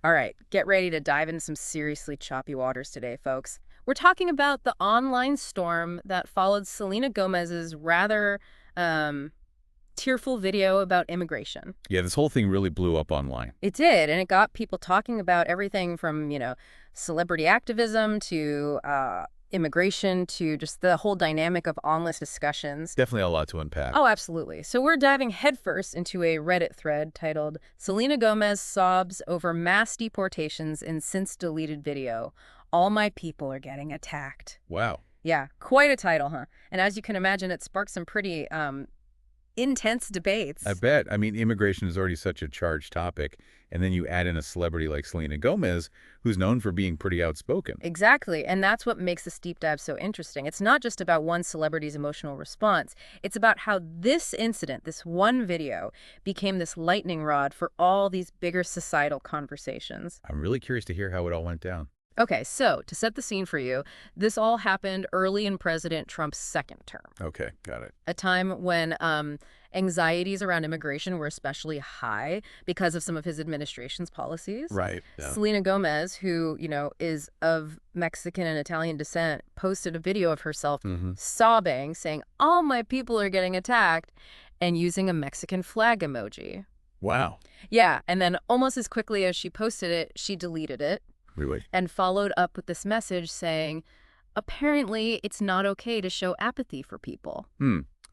All right, get ready to dive into some seriously choppy waters today, folks. We're talking about the online storm that followed Selena Gomez's rather um, tearful video about immigration. Yeah, this whole thing really blew up online. It did, and it got people talking about everything from, celebrity activism to immigration to just the whole dynamic of endless discussions. Definitely a lot to unpack. Oh, absolutely. So we're diving headfirst into a Reddit thread titled Selena Gomez Sobs Over Mass Deportations in Since Deleted Video. All my people are getting attacked. Wow. Yeah, quite a title, huh? And as you can imagine, it sparked some pretty intense I debates. bet. I mean, immigration is already such a charged topic, and then you add in a celebrity like Selena Gomez, who's known for being pretty outspoken. Exactly, and that's what makes this deep dive so interesting. It's not just about one celebrity's emotional response. It's about how this incident, this one video, became this lightning rod for all these bigger societal conversations. I'm really curious to hear how it all went down. Okay, so to set the scene for you, this all happened early in President Trump's second term, Okay, got it. a time when anxieties around immigration were especially high because of some of his administration's policies. Right. Yeah. Selena Gomez, who, is of Mexican and Italian descent, posted a video of herself sobbing, saying, all my people are getting attacked, and using a Mexican flag emoji. Wow. Yeah, and then almost as quickly as she posted it, she deleted it Really? and followed up with this message saying, apparently it's not okay to show apathy for people.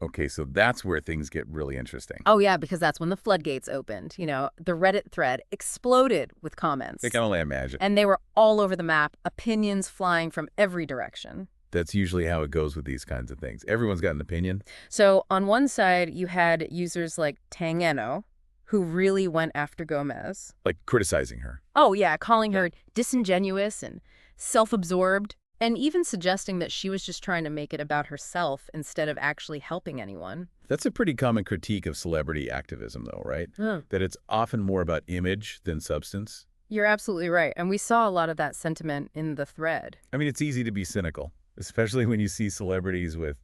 Okay, so that's where things get really interesting. Oh, yeah, because that's when the floodgates opened. The Reddit thread exploded with comments. I can only imagine. And they were all over the map, opinions flying from every direction. That's usually how it goes with these kinds of things. Everyone's got an opinion. So on one side, you had users like Tangeno, who really went after Gomez. Like criticizing her. Oh, yeah, calling her disingenuous and self-absorbed, and even suggesting that she was just trying to make it about herself instead of actually helping anyone. That's a pretty common critique of celebrity activism, though, right? That it's often more about image than substance. You're absolutely right, and we saw a lot of that sentiment in the thread. I mean, it's easy to be cynical, especially when you see celebrities with,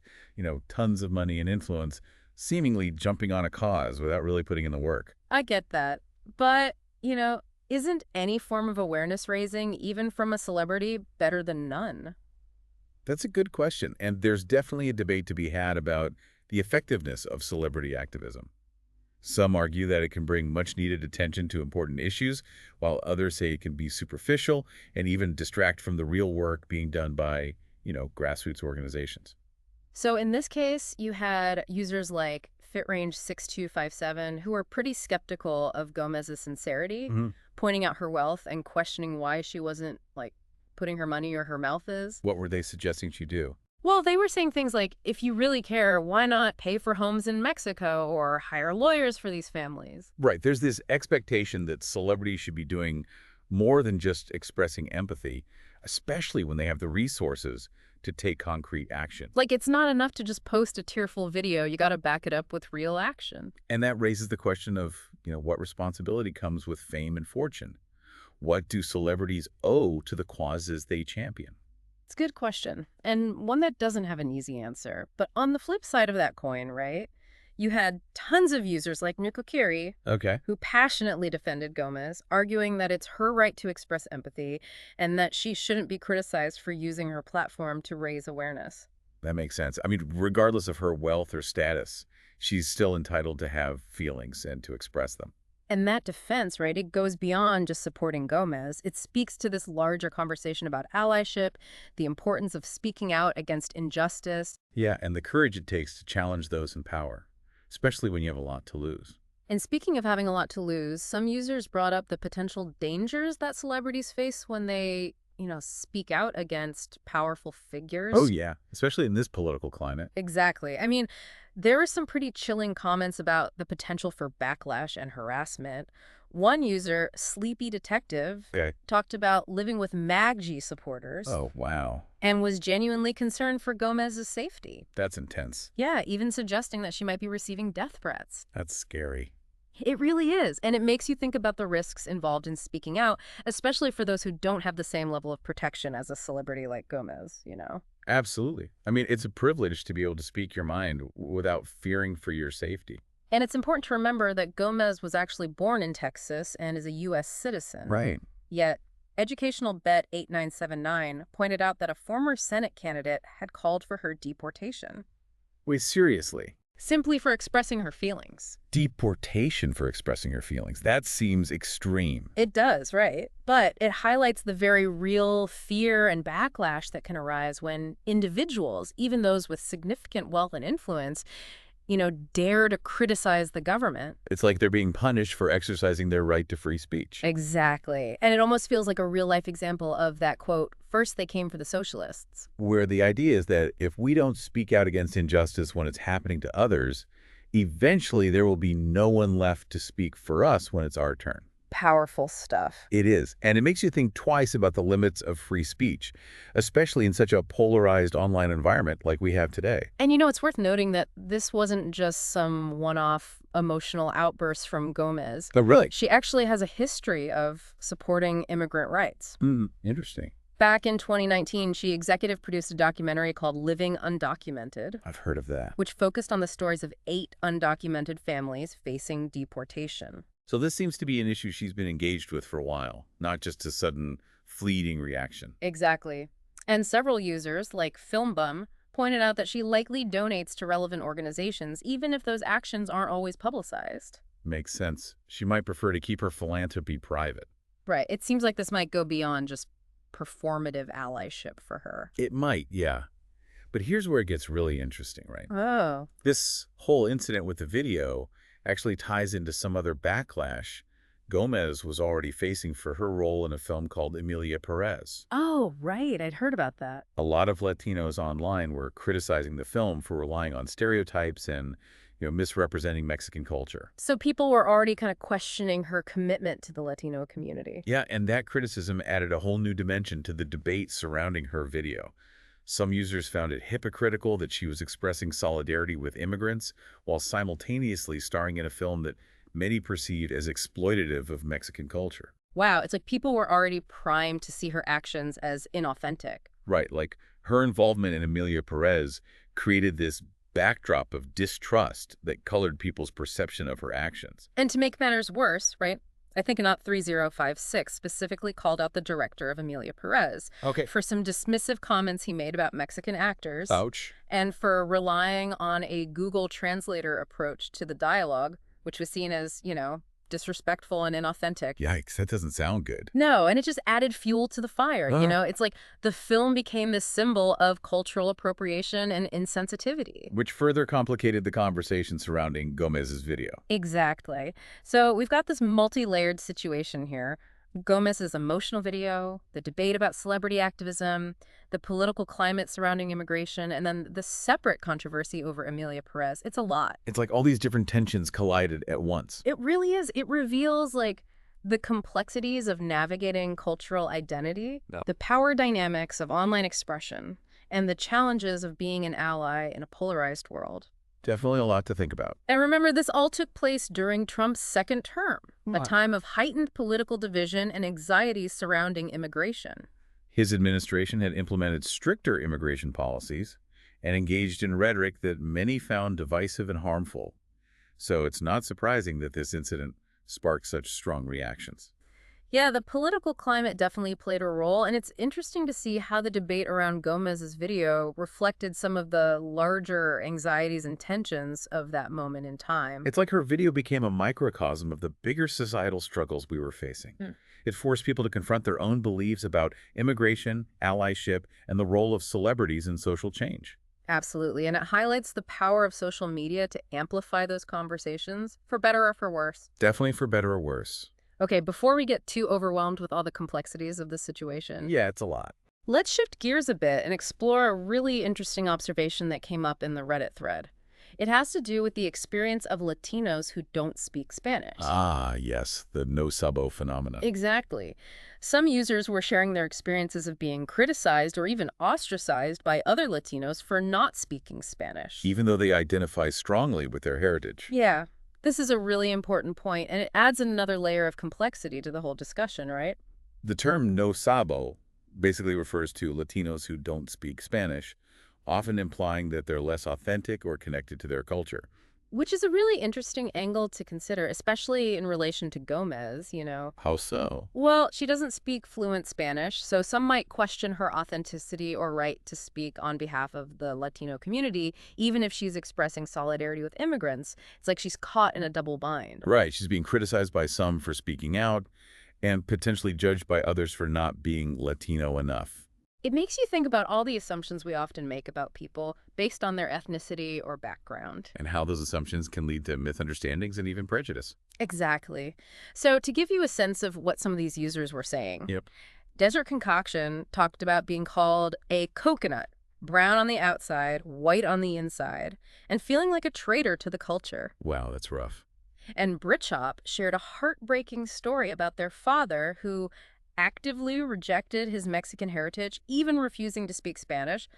tons of money and influence seemingly jumping on a cause without really putting in the work. I get that, but, isn't any form of awareness raising, even from a celebrity, better than none? That's a good question, and there's definitely a debate to be had about the effectiveness of celebrity activism. Some argue that it can bring much-needed attention to important issues, while others say it can be superficial and even distract from the real work being done by, grassroots organizations. So in this case, you had users like FitRange6257 who were pretty skeptical of Gomez's sincerity, pointing out her wealth and questioning why she wasn't, putting her money where her mouth is. What were they suggesting she do? Well, they were saying things like, if you really care, why not pay for homes in Mexico or hire lawyers for these families? Right, there's this expectation that celebrities should be doing more than just expressing empathy, especially when they have the resources to take concrete action. Like, it's not enough to just post a tearful video. You got to back it up with real action. And that raises the question of, what responsibility comes with fame and fortune? What do celebrities owe to the causes they champion? It's a good question, and one that doesn't have an easy answer. But on the flip side of that coin, right, you had tons of users like Nukokiri Okay. who passionately defended Gomez, arguing that it's her right to express empathy and that she shouldn't be criticized for using her platform to raise awareness. That makes sense. I mean, regardless of her wealth or status, she's still entitled to have feelings and to express them. And that defense, right, it goes beyond just supporting Gomez. It speaks to this larger conversation about allyship, the importance of speaking out against injustice. Yeah, and the courage it takes to challenge those in power, especially when you have a lot to lose. And speaking of having a lot to lose, some users brought up the potential dangers that celebrities face when they, speak out against powerful figures. Oh, yeah, especially in this political climate. Exactly. I mean, there were some pretty chilling comments about the potential for backlash and harassment. One user, Sleepy Detective, Okay. talked about living with MAGG supporters Oh, wow. and was genuinely concerned for Gomez's safety. That's intense. Yeah, even suggesting that she might be receiving death threats. That's scary. It really is, and it makes you think about the risks involved in speaking out, especially for those who don't have the same level of protection as a celebrity like Gomez. Absolutely. I mean, it's a privilege to be able to speak your mind without fearing for your safety. And it's important to remember that Gomez was actually born in Texas and is a U.S. citizen. Right. Yet, Educational Bet 8979 pointed out that a former Senate candidate had called for her deportation, Wait, seriously? simply for expressing her feelings. Deportation for expressing her feelings. That seems extreme. It does, right? But it highlights the very real fear and backlash that can arise when individuals, even those with significant wealth and influence, dare to criticize the government. It's like they're being punished for exercising their right to free speech. Exactly. And it almost feels like a real-life example of that quote, first they came for the socialists. Where the idea is that if we don't speak out against injustice when it's happening to others, eventually there will be no one left to speak for us when it's our turn. Powerful stuff. It is, and it makes you think twice about the limits of free speech, especially in such a polarized online environment like we have today. And it's worth noting that this wasn't just some one-off emotional outburst from Gomez. Oh, really? She actually has a history of supporting immigrant rights. Interesting. Back in 2019, she executive produced a documentary called Living Undocumented, I've heard of that. which focused on the stories of 8 undocumented families facing deportation. So this seems to be an issue she's been engaged with for a while, not just a sudden, fleeting reaction. Exactly. And several users, like FilmBum, pointed out that she likely donates to relevant organizations, even if those actions aren't always publicized. Makes sense. She might prefer to keep her philanthropy private. Right. It seems like this might go beyond just performative allyship for her. It might, yeah. But here's where it gets really interesting, right? Oh. This whole incident with the video actually ties into some other backlash Gomez was already facing for her role in a film called Emilia Perez. Oh, right. I'd heard about that. A lot of Latinos online were criticizing the film for relying on stereotypes and, misrepresenting Mexican culture. So people were already kind of questioning her commitment to the Latino community. Yeah, and that criticism added a whole new dimension to the debate surrounding her video. Some users found it hypocritical that she was expressing solidarity with immigrants while simultaneously starring in a film that many perceived as exploitative of Mexican culture. Wow, it's like people were already primed to see her actions as inauthentic. Right, like her involvement in Emilia Perez created this backdrop of distrust that colored people's perception of her actions. And to make matters worse, right? I think Not 3056 specifically called out the director of Emilia Perez for some dismissive comments he made about Mexican actors. Ouch. And for relying on a Google Translator approach to the dialogue, which was seen as, disrespectful and inauthentic. Yikes, that doesn't sound good. No, and it just added fuel to the fire, It's like the film became this symbol of cultural appropriation and insensitivity. Which further complicated the conversation surrounding Gomez's video. Exactly. So we've got this multi-layered situation here. Gomez's emotional video, the debate about celebrity activism, the political climate surrounding immigration, and then the separate controversy over Emilia Perez. It's a lot. It's like all these different tensions collided at once. It really is. It reveals, the complexities of navigating cultural identity, the power dynamics of online expression, and the challenges of being an ally in a polarized world. Definitely a lot to think about. And remember, this all took place during Trump's second term, a time of heightened political division and anxieties surrounding immigration. His administration had implemented stricter immigration policies and engaged in rhetoric that many found divisive and harmful. So it's not surprising that this incident sparked such strong reactions. Yeah, the political climate definitely played a role, and it's interesting to see how the debate around Gomez's video reflected some of the larger anxieties and tensions of that moment in time. It's like her video became a microcosm of the bigger societal struggles we were facing. It forced people to confront their own beliefs about immigration, allyship, and the role of celebrities in social change. Absolutely, and it highlights the power of social media to amplify those conversations, for better or for worse. Definitely for better or worse. Okay, before we get too overwhelmed with all the complexities of this situation, Yeah, it's a lot. let's shift gears a bit and explore a really interesting observation that came up in the Reddit thread. It has to do with the experience of Latinos who don't speak Spanish. Ah, yes, the no sabo phenomenon. Exactly. Some users were sharing their experiences of being criticized or even ostracized by other Latinos for not speaking Spanish. Even though they identify strongly with their heritage. Yeah, this is a really important point, and it adds another layer of complexity to the whole discussion, right? The term no sabo basically refers to Latinos who don't speak Spanish, often implying that they're less authentic or connected to their culture, Which is a really interesting angle to consider, especially in relation to Gomez. How so? Well, she doesn't speak fluent Spanish, so some might question her authenticity or right to speak on behalf of the Latino community, even if she's expressing solidarity with immigrants. It's like she's caught in a double bind. Right, she's being criticized by some for speaking out and potentially judged by others for not being Latino enough. It makes you think about all the assumptions we often make about people based on their ethnicity or background. And how those assumptions can lead to misunderstandings and even prejudice. Exactly. So to give you a sense of what some of these users were saying, Yep. Desert Concoction talked about being called a coconut, brown on the outside, white on the inside, and feeling like a traitor to the culture. Wow, that's rough. And Britchop shared a heartbreaking story about their father who actively rejected his Mexican heritage, even refusing to speak Spanish,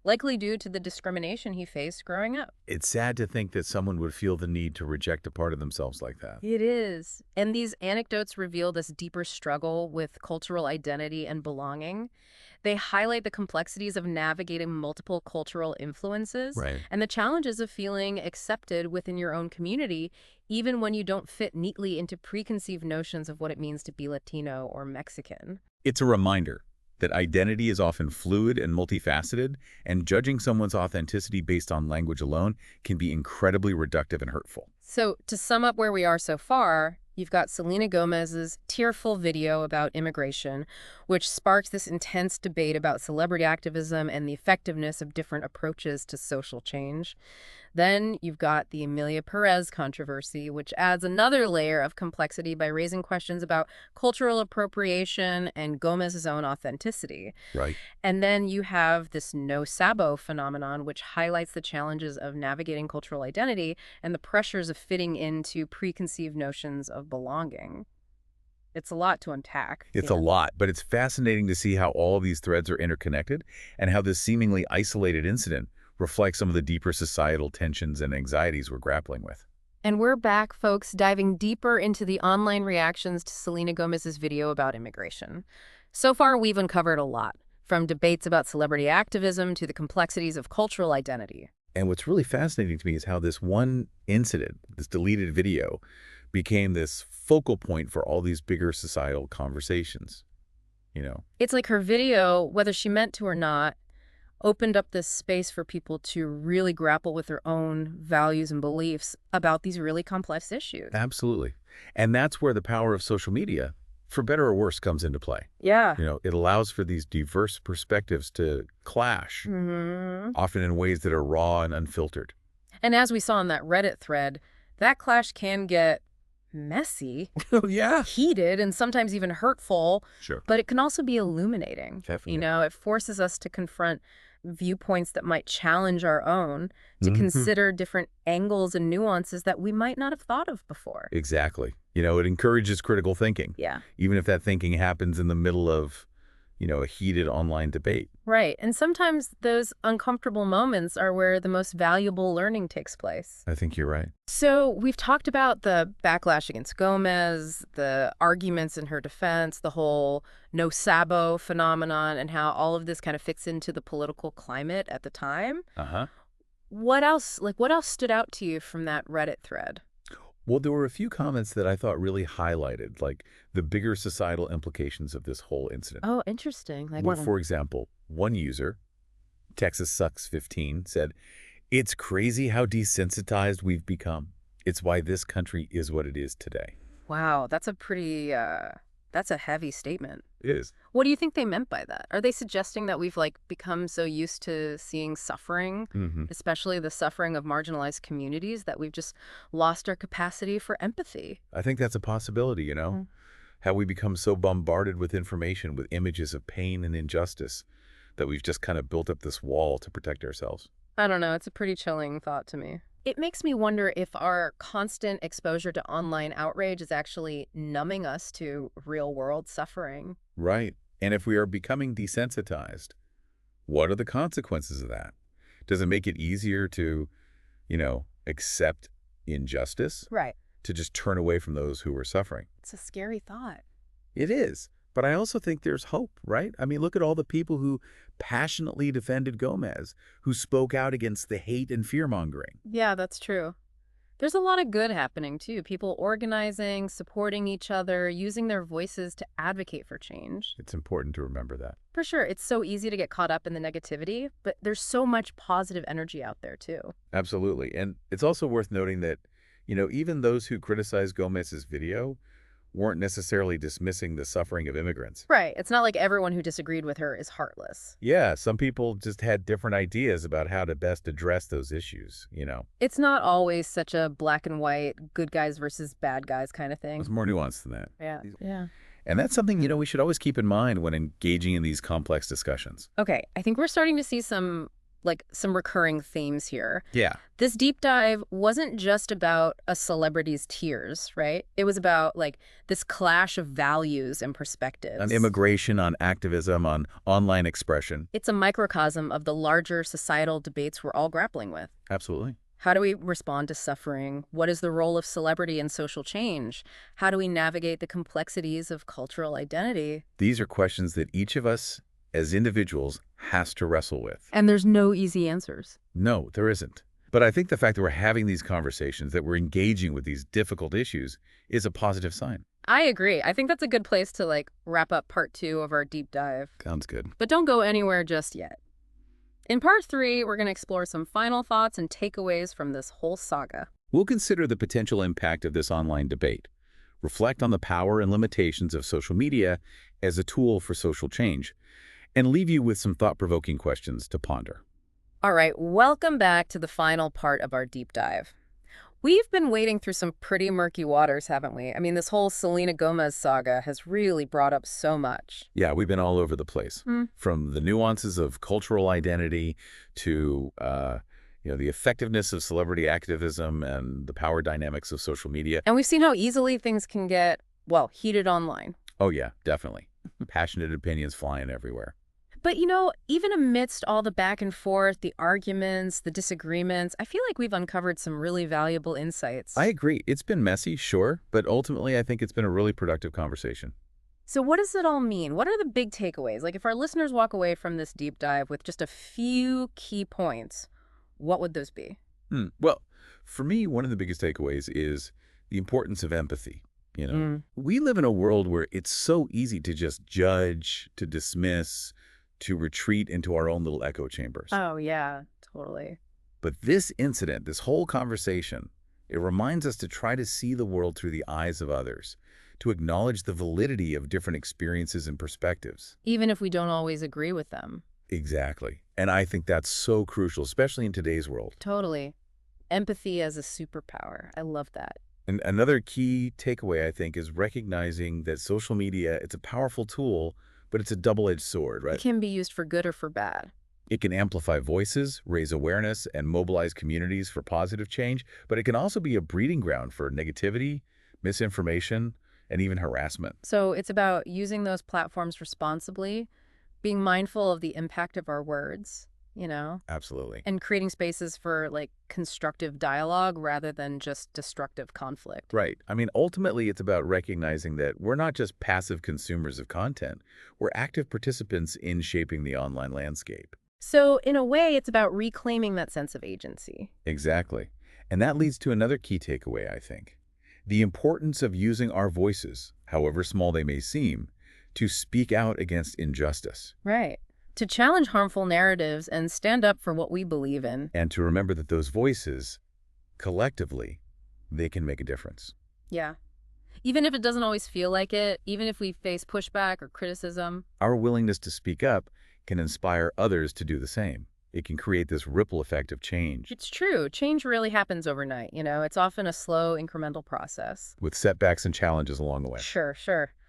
likely due to the discrimination he faced growing up. It's sad to think that someone would feel the need to reject a part of themselves like that. It is. And these anecdotes reveal this deeper struggle with cultural identity and belonging. They highlight the complexities of navigating multiple cultural influences Right. and the challenges of feeling accepted within your own community, even when you don't fit neatly into preconceived notions of what it means to be Latino or Mexican. It's a reminder that identity is often fluid and multifaceted, and judging someone's authenticity based on language alone can be incredibly reductive and hurtful. So, to sum up where we are so far, you've got Selena Gomez's tearful video about immigration, which sparked this intense debate about celebrity activism and the effectiveness of different approaches to social change. Then you've got the Emilia Perez controversy, which adds another layer of complexity by raising questions about cultural appropriation and Gomez's own authenticity. Right. And then you have this no sabo phenomenon, which highlights the challenges of navigating cultural identity and the pressures of fitting into preconceived notions of belonging. It's a lot to unpack. It's a lot, but it's fascinating to see how all these threads are interconnected and how this seemingly isolated incident reflects some of the deeper societal tensions and anxieties we're grappling with. And we're back, folks, diving deeper into the online reactions to Selena Gomez's video about immigration. So far, we've uncovered a lot, from debates about celebrity activism to the complexities of cultural identity. And what's really fascinating to me is how this one incident, this deleted video, became this focal point for all these bigger societal conversations. It's like her video, whether she meant to or not, opened up this space for people to really grapple with their own values and beliefs about these really complex issues. Absolutely. And that's where the power of social media, for better or worse, comes into play. Yeah. It allows for these diverse perspectives to clash, often in ways that are raw and unfiltered. And as we saw in that Reddit thread, that clash can get messy, Oh, yeah. heated, and sometimes even hurtful, Sure. but it can also be illuminating. Definitely. It forces us to confront viewpoints that might challenge our own, to consider different angles and nuances that we might not have thought of before. Exactly. It encourages critical thinking, Yeah. even if that thinking happens in the middle of, a heated online debate. Right. And sometimes those uncomfortable moments are where the most valuable learning takes place. I think you're right. So we've talked about the backlash against Gomez, the arguments in her defense, the whole no sabo phenomenon, and how all of this kind of fits into the political climate at the time. Uh-huh. What else stood out to you from that Reddit thread? Well, there were a few comments that I thought really highlighted, like the bigger societal implications of this whole incident. Oh, interesting. Like, Well, for example, one user, Texas Sucks 15, said, "It's crazy how desensitized we've become. It's why this country is what it is today." wow, that's a pretty, that's a heavy statement. It is. What do you think they meant by that? Are they suggesting that we've become so used to seeing suffering, especially the suffering of marginalized communities, that we've just lost our capacity for empathy? I think that's a possibility, how we become so bombarded with information, with images of pain and injustice, that we've just kind of built up this wall to protect ourselves. I don't know. It's a pretty chilling thought to me. It makes me wonder if our constant exposure to online outrage is actually numbing us to real-world suffering. Right. And if we are becoming desensitized, what are the consequences of that? Does it make it easier to, accept injustice? Right. To just turn away from those who are suffering? It's a scary thought. It is. But I also think there's hope, right? I mean, look at all the people who passionately defended Gomez, who spoke out against the hate and fear-mongering. Yeah, that's true. There's a lot of good happening, too. People organizing, supporting each other, using their voices to advocate for change. It's important to remember that. For sure, it's so easy to get caught up in the negativity, but there's so much positive energy out there, too. Absolutely. And it's also worth noting that, even those who criticize Gomez's video weren't necessarily dismissing the suffering of immigrants. Right. It's not like everyone who disagreed with her is heartless. Yeah, some people just had different ideas about how to best address those issues. It's not always such a black and white, good guys versus bad guys kind of thing. It's more nuanced than that. Yeah. Yeah. And that's something, we should always keep in mind when engaging in these complex discussions. Okay, I think we're starting to see some recurring themes here. Yeah. This deep dive wasn't just about a celebrity's tears, right? It was about this clash of values and perspectives. On immigration, on activism, on online expression. It's a microcosm of the larger societal debates we're all grappling with. Absolutely. How do we respond to suffering? What is the role of celebrity in social change? How do we navigate the complexities of cultural identity? These are questions that each of us as individuals has to wrestle with. And there's no easy answers. No, there isn't. But I think the fact that we're having these conversations, that we're engaging with these difficult issues, is a positive sign. I agree. I think that's a good place to wrap up part 2 of our deep dive. Sounds good. But don't go anywhere just yet. In part 3, we're going to explore some final thoughts and takeaways from this whole saga. We'll consider the potential impact of this online debate, reflect on the power and limitations of social media as a tool for social change, and leave you with some thought-provoking questions to ponder. All right, welcome back to the final part of our deep dive. We've been wading through some pretty murky waters, haven't we? I mean, this whole Selena Gomez saga has really brought up so much. Yeah, we've been all over the place, from the nuances of cultural identity to the effectiveness of celebrity activism and the power dynamics of social media. And we've seen how easily things can get, heated online. Oh, yeah, definitely. Passionate opinions flying everywhere. But, even amidst all the back and forth, the arguments, the disagreements, I feel like we've uncovered some really valuable insights. I agree. It's been messy, sure, but ultimately I think it's been a really productive conversation. So what does it all mean? What are the big takeaways? If our listeners walk away from this deep dive with just a few key points, what would those be? Well, for me, one of the biggest takeaways is the importance of empathy. We live in a world where it's so easy to just judge, to dismiss, to retreat into our own little echo chambers. Oh, yeah, totally. But this incident, this whole conversation, it reminds us to try to see the world through the eyes of others, to acknowledge the validity of different experiences and perspectives. Even if we don't always agree with them. Exactly. And I think that's so crucial, especially in today's world. Totally. Empathy as a superpower. I love that. And another key takeaway, I think, is recognizing that social media, it's a powerful tool, but it's a double-edged sword, right? It can be used for good or for bad. It can amplify voices, raise awareness, and mobilize communities for positive change, but it can also be a breeding ground for negativity, misinformation, and even harassment. So it's about using those platforms responsibly, being mindful of the impact of our words, Absolutely. and creating spaces for constructive dialogue rather than just destructive conflict. Right. I mean, ultimately, it's about recognizing that we're not just passive consumers of content. We're active participants in shaping the online landscape. So in a way, it's about reclaiming that sense of agency. Exactly. And that leads to another key takeaway, I think. The importance of using our voices, however small they may seem, to speak out against injustice. Right. To challenge harmful narratives and stand up for what we believe in. And to remember that those voices, collectively, they can make a difference. Yeah. Even if it doesn't always feel like it, even if we face pushback or criticism. Our willingness to speak up can inspire others to do the same. It can create this ripple effect of change. It's true. Change really happens overnight, It's often a slow, incremental process. With setbacks and challenges along the way. Sure.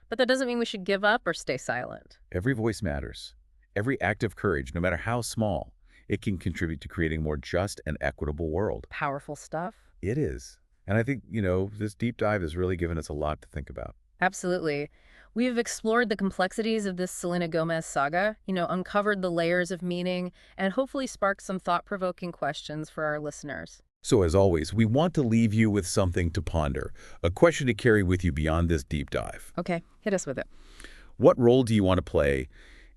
But that doesn't mean we should give up or stay silent. Every voice matters. Every act of courage, no matter how small, it can contribute to creating a more just and equitable world. Powerful stuff. It is. And I think, this deep dive has really given us a lot to think about. Absolutely. We've explored the complexities of this Selena Gomez saga, uncovered the layers of meaning, and hopefully sparked some thought-provoking questions for our listeners. So as always, we want to leave you with something to ponder, a question to carry with you beyond this deep dive. Okay, hit us with it. What role do you want to play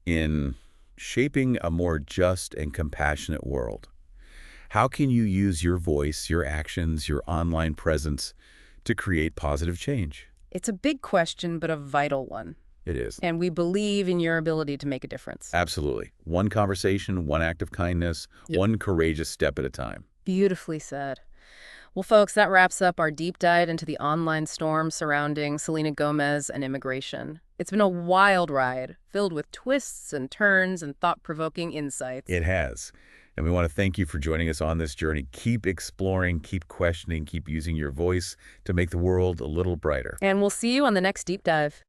in shaping a more just and compassionate world? How can you use your voice, your actions, your online presence to create positive change? It's a big question, but a vital one. It is. And we believe in your ability to make a difference. Absolutely. One conversation, one act of kindness, one courageous step at a time. Beautifully said. Well, folks, that wraps up our deep dive into the online storm surrounding Selena Gomez and immigration. It's been a wild ride, filled with twists and turns and thought-provoking insights. It has. And we want to thank you for joining us on this journey. Keep exploring, keep questioning, keep using your voice to make the world a little brighter. And we'll see you on the next deep dive.